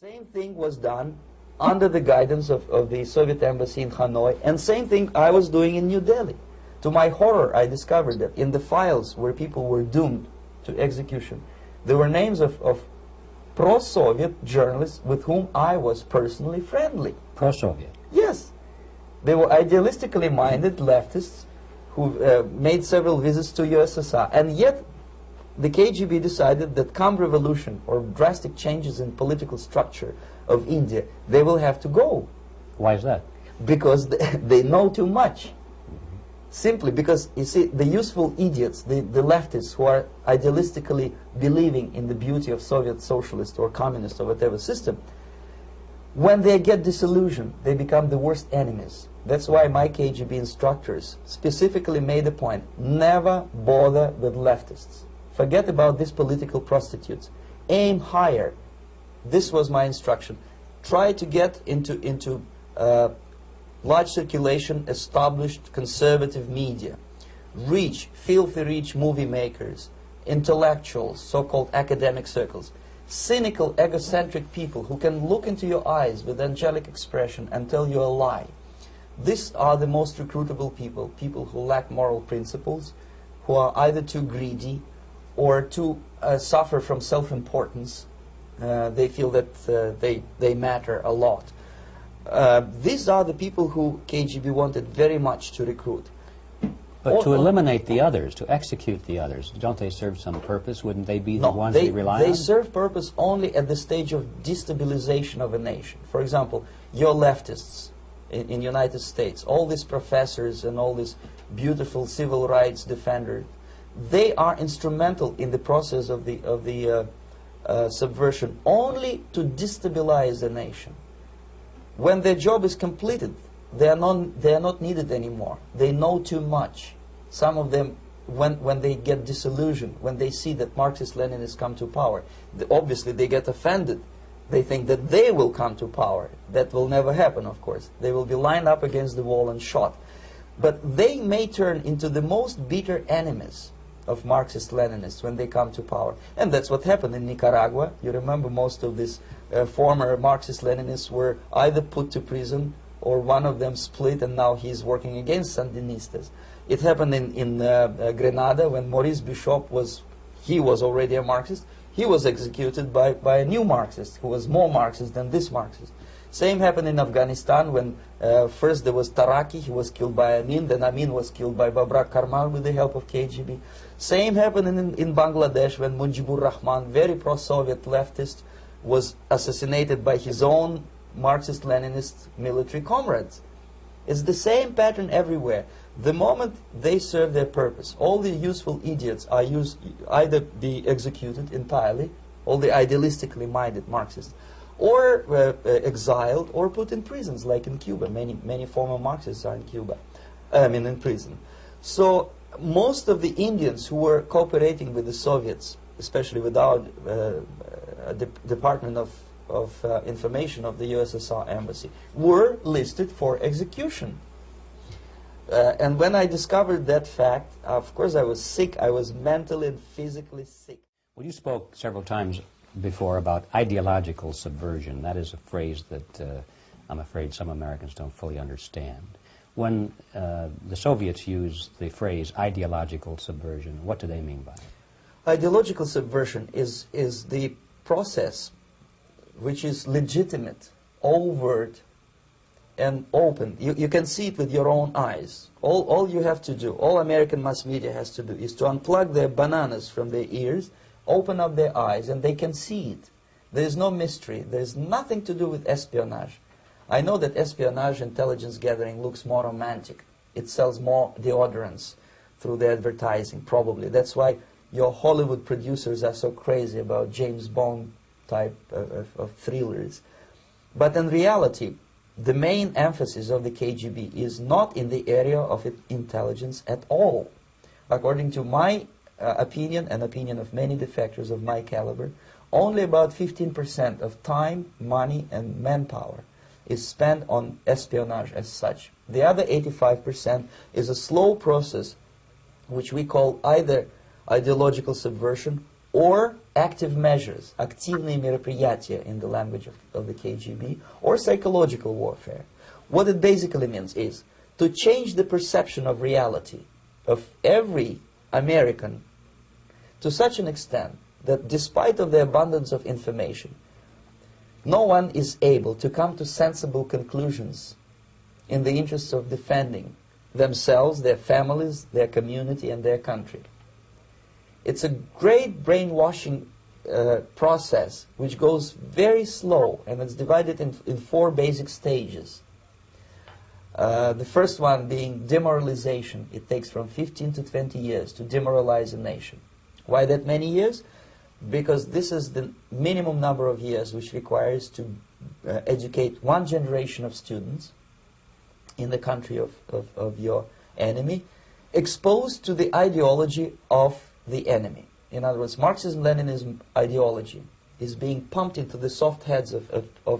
Same thing was done under the guidance of the Soviet embassy in Hanoi, and same thing I was doing in New Delhi. To my horror, I discovered that in the files where people were doomed to execution, there were names of pro-Soviet journalists with whom I was personally friendly. Pro-Soviet? Yes. They were idealistically minded leftists who made several visits to USSR, and yet the KGB decided that come revolution or drastic changes in political structure of India, they will have to go. Why is that? Because they know too much. Simply because, you see, the useful idiots, the leftists who are idealistically believing in the beauty of Soviet socialist or communist or whatever system, when they get disillusioned, they become the worst enemies. That's why my KGB instructors specifically made a point: never bother with leftists. Forget about these political prostitutes. Aim higher. This was my instruction. Try to get into large circulation, established conservative media. Reach, filthy rich movie makers, intellectuals, so-called academic circles. Cynical, egocentric people who can look into your eyes with angelic expression and tell you a lie. These are the most recruitable people, people who lack moral principles, who are either too greedy or too suffer from self-importance. They feel that they matter a lot. These are the people who KGB wanted very much to recruit. But to eliminate the others, to execute the others, don't they serve some purpose? Wouldn't they be the ones they rely on? They serve purpose only at the stage of destabilization of a nation. For example, your leftists in the United States, all these professors and all these beautiful civil rights defenders, they are instrumental in the process of the subversion only to destabilize the nation. When their job is completed, they are not needed anymore. They know too much. Some of them, when they get disillusioned, when they see that Marxist-Leninists come to power, obviously they get offended. They think that they will come to power. That will never happen, of course. They will be lined up against the wall and shot. But they may turn into the most bitter enemies of Marxist-Leninists when they come to power. And that's what happened in Nicaragua. You remember most of these former Marxist-Leninists were either put to prison or one of them split, and now he's working against Sandinistas. It happened in Grenada when Maurice Bishop was already a Marxist. He was executed by a new Marxist who was more Marxist than this Marxist. Same happened in Afghanistan when first there was Taraki, he was killed by Amin, then Amin was killed by Babrak Karmal with the help of KGB. Same happened in Bangladesh when Mujibur Rahman, very pro-Soviet leftist, was assassinated by his own Marxist-Leninist military comrades. It's the same pattern everywhere. The moment they serve their purpose, all the useful idiots are either be executed entirely, all the idealistically minded Marxists, or exiled or put in prisons, like in Cuba. Many former Marxists are in Cuba, in prison. So most of the Indians who were cooperating with the Soviets, especially with our Department of Information of the USSR Embassy, were listed for execution. And when I discovered that fact, of course I was sick. I was mentally and physically sick. Well, you spoke several times before about ideological subversion. That is a phrase that I'm afraid some Americans don't fully understand. When the Soviets use the phrase ideological subversion, what do they mean by it? Ideological subversion is the process which is legitimate, overt, and open. You can see it with your own eyes. All you have to do, all American mass media has to do, is to unplug their bananas from their ears, open up their eyes, and they can see it. There is no mystery. There is nothing to do with espionage. I know that espionage intelligence gathering looks more romantic. It sells more deodorants through the advertising, probably. That's why your Hollywood producers are so crazy about James Bond type of thrillers. But in reality, the main emphasis of the KGB is not in the area of intelligence at all. According to my opinion and opinion of many defectors of my caliber, only about 15% of time, money, and manpower is spent on espionage as such. The other 85% is a slow process which we call either ideological subversion or active measures, активные мероприятия in the language of the KGB, or psychological warfare. What it basically means is to change the perception of reality of every American to such an extent that despite of the abundance of information, no one is able to come to sensible conclusions in the interests of defending themselves, their families, their community, and their country. It's a great brainwashing process which goes very slow, and it's divided in 4 basic stages. The first one being demoralization. It takes from 15 to 20 years to demoralize a nation. Why that many years? Because this is the minimum number of years which requires to educate one generation of students in the country of your enemy, exposed to the ideology of the enemy. In other words, Marxism-Leninism ideology is being pumped into the soft heads of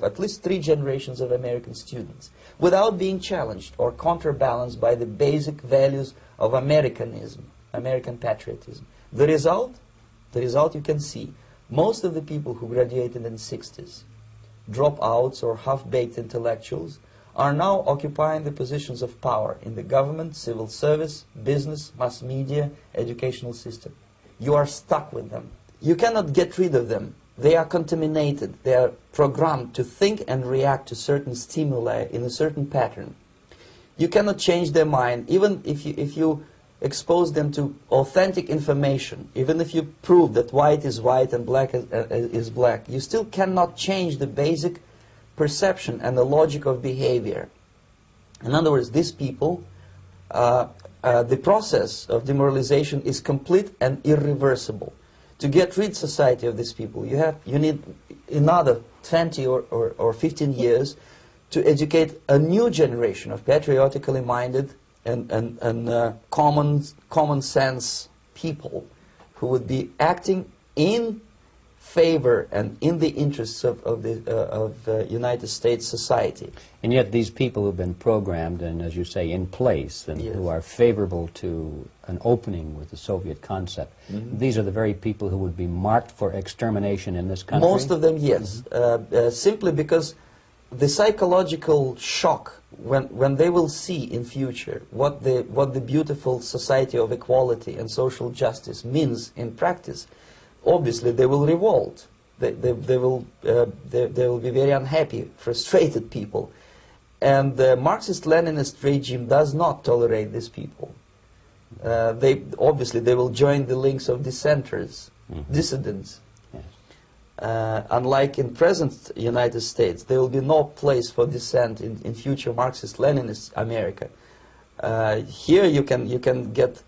at least 3 generations of American students without being challenged or counterbalanced by the basic values of Americanism, American patriotism. The result you can see. Most of the people who graduated in the 60s, dropouts or half-baked intellectuals, are now occupying the positions of power in the government, civil service, business, mass media, educational system. You are stuck with them. You cannot get rid of them. They are contaminated. They are programmed to think and react to certain stimuli in a certain pattern. You cannot change their mind, even if you expose them to authentic information, even if you prove that white is white and black is black. You still cannot change the basic perception and the logic of behavior. In other words, these people, the process of demoralization is complete and irreversible. To get rid society of these people, you need another 20 or 15 years to educate a new generation of patriotically minded and common sense people who would be acting in favor and in the interests of the United States society. And yet these people who've been programmed and, as you say, in place and Yes. who are favorable to an opening with the Soviet concept, these are the very people who would be marked for extermination in this country? Most of them, yes. Simply because the psychological shock when they will see in future what the beautiful society of equality and social justice means in practice, obviously they will revolt. They will be very unhappy, frustrated people. And the Marxist-Leninist regime does not tolerate these people. Obviously they will join the links of dissenters, dissidents. Unlike in present United States, there will be no place for dissent in future Marxist-Leninist America. Here you can get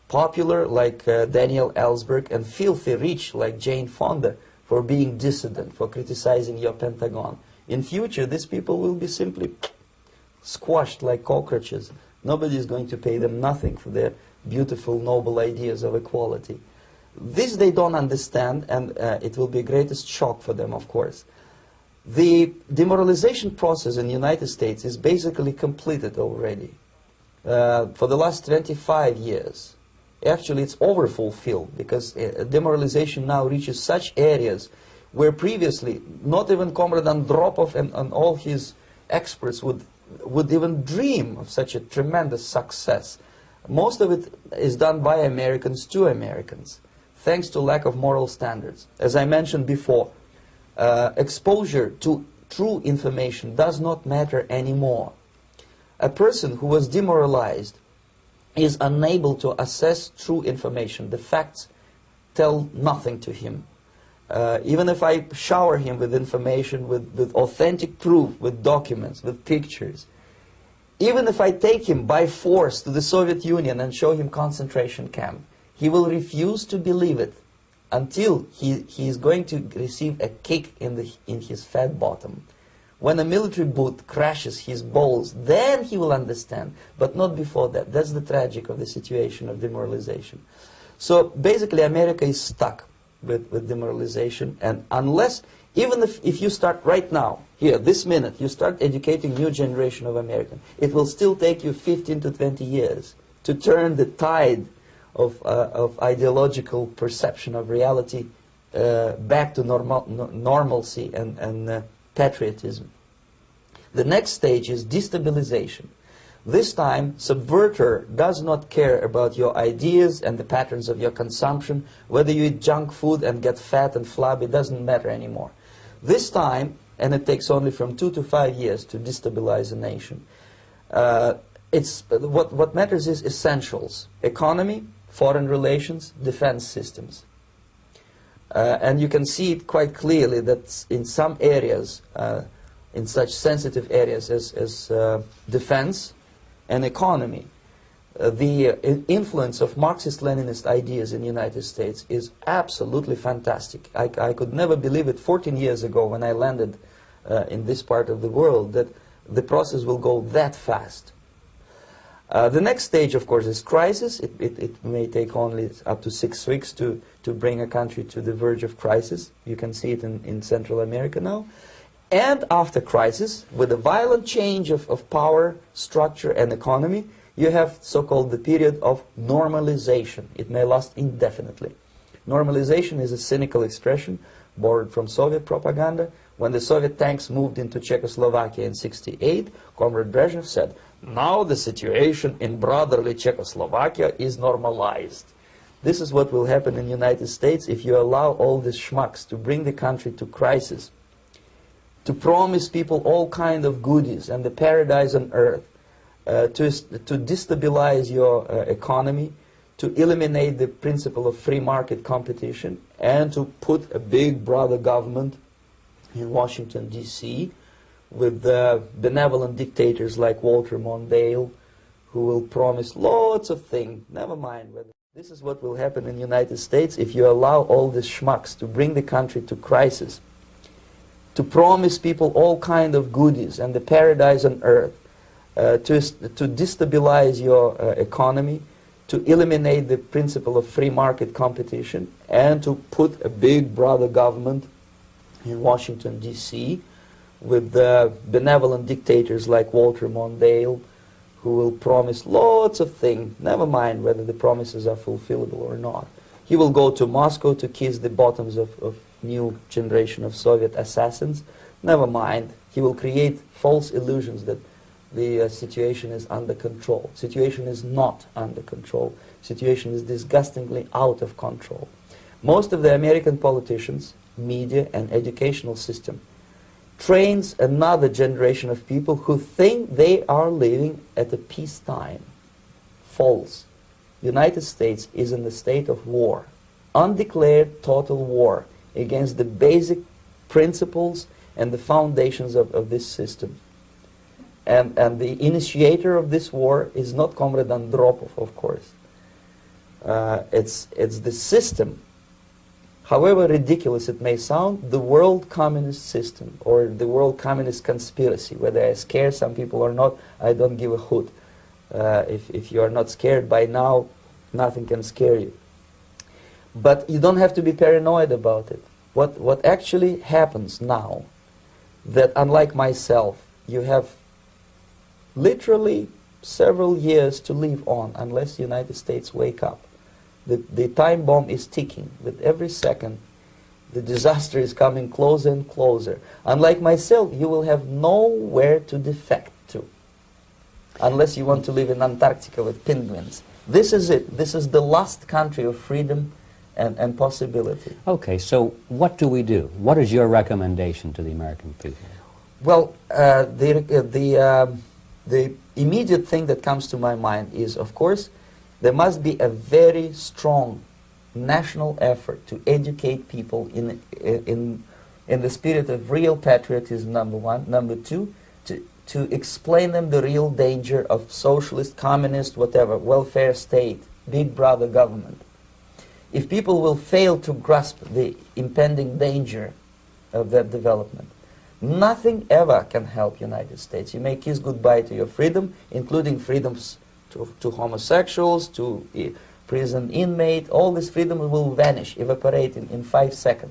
popular like Daniel Ellsberg and filthy rich like Jane Fonda for being dissident, for criticizing your Pentagon. In future, these people will be simply squashed like cockroaches. Nobody is going to pay them nothing for their beautiful, noble ideas of equality. This they don't understand, and it will be greatest shock for them, of course. The demoralization process in the United States is basically completed already. For the last 25 years. Actually, it's overfulfilled, because demoralization now reaches such areas where previously not even Comrade Andropov and all his experts would even dream of such a tremendous success. Most of it is done by Americans to Americans, thanks to lack of moral standards. As I mentioned before, exposure to true information does not matter anymore. A person who was demoralized is unable to assess true information. The facts tell nothing to him. Even if I shower him with information, with authentic proof, with documents, with pictures, even if I take him by force to the Soviet Union and show him concentration camp, he will refuse to believe it until he is going to receive a kick in his fat bottom. When a military boot crashes his balls, then he will understand, but not before that. That's the tragic of the situation of demoralization. So basically America is stuck with demoralization, and unless, even if you start right now, here, this minute, you start educating new generation of Americans, it will still take you 15 to 20 years to turn the tide of ideological perception of reality back to normalcy and patriotism. The next stage is destabilization. This time, subverter does not care about your ideas and the patterns of your consumption. Whether you eat junk food and get fat and flabby, it doesn't matter anymore. This time, and it takes only from 2 to 5 years to destabilize a nation, what matters is essentials: economy, foreign relations, defense systems. And you can see it quite clearly that in some areas, in such sensitive areas as defense and economy, the influence of Marxist-Leninist ideas in the United States is absolutely fantastic. I could never believe it 14 years ago when I landed in this part of the world that the process will go that fast. The next stage, of course, is crisis. It may take only up to 6 weeks to bring a country to the verge of crisis. You can see it in Central America now. And after crisis, with a violent change of power, structure, and economy, you have so-called the period of normalization. It may last indefinitely. Normalization is a cynical expression borrowed from Soviet propaganda. When the Soviet tanks moved into Czechoslovakia in '68, Comrade Brezhnev said, "Now the situation in brotherly Czechoslovakia is normalized." This is what will happen in the United States if you allow all these schmucks to bring the country to crisis, to promise people all kind of goodies and the paradise on earth, to destabilize your economy, to eliminate the principle of free market competition, and to put a big brother government in Washington, D.C., with benevolent dictators like Walter Mondale, who will promise lots of things, never mind whether. This is what will happen in the United States if you allow all these schmucks to bring the country to crisis, to promise people all kind of goodies and the paradise on earth, to destabilize your economy, to eliminate the principle of free market competition, and to put a big brother government in Washington, D.C., with benevolent dictators like Walter Mondale, who will promise lots of things, never mind whether the promises are fulfillable or not. He will go to Moscow to kiss the bottoms of new generation of Soviet assassins, never mind. He will create false illusions that the situation is under control. Situation is not under control. Situation is disgustingly out of control. Most of the American politicians, media, and educational system trains another generation of people who think they are living at a peacetime. False. The United States is in the state of war, undeclared total war against the basic principles and the foundations of this system. And the initiator of this war is not Comrade Andropov, of course. It's the system. However ridiculous it may sound, the world communist system or the world communist conspiracy, whether I scare some people or not, I don't give a hoot. If you are not scared by now, nothing can scare you. But you don't have to be paranoid about it. What actually happens now, that unlike myself, you have literally several years to live on unless the United States wake up. The time bomb is ticking. With every second, the disaster is coming closer and closer. Unlike myself, you will have nowhere to defect to, unless you want to live in Antarctica with penguins. This is it. This is the last country of freedom and possibility. Okay, so what do we do? What is your recommendation to the American people? Well, the immediate thing that comes to my mind is, of course, there must be a very strong national effort to educate people in the spirit of real patriotism, number one. Number two, to explain them the real danger of socialist, communist, whatever, welfare state, big brother government. If people will fail to grasp the impending danger of that development, nothing ever can help United States. You may kiss goodbye to your freedom, including freedoms to homosexuals, to prison inmate. All this freedom will vanish, evaporate in 5 seconds.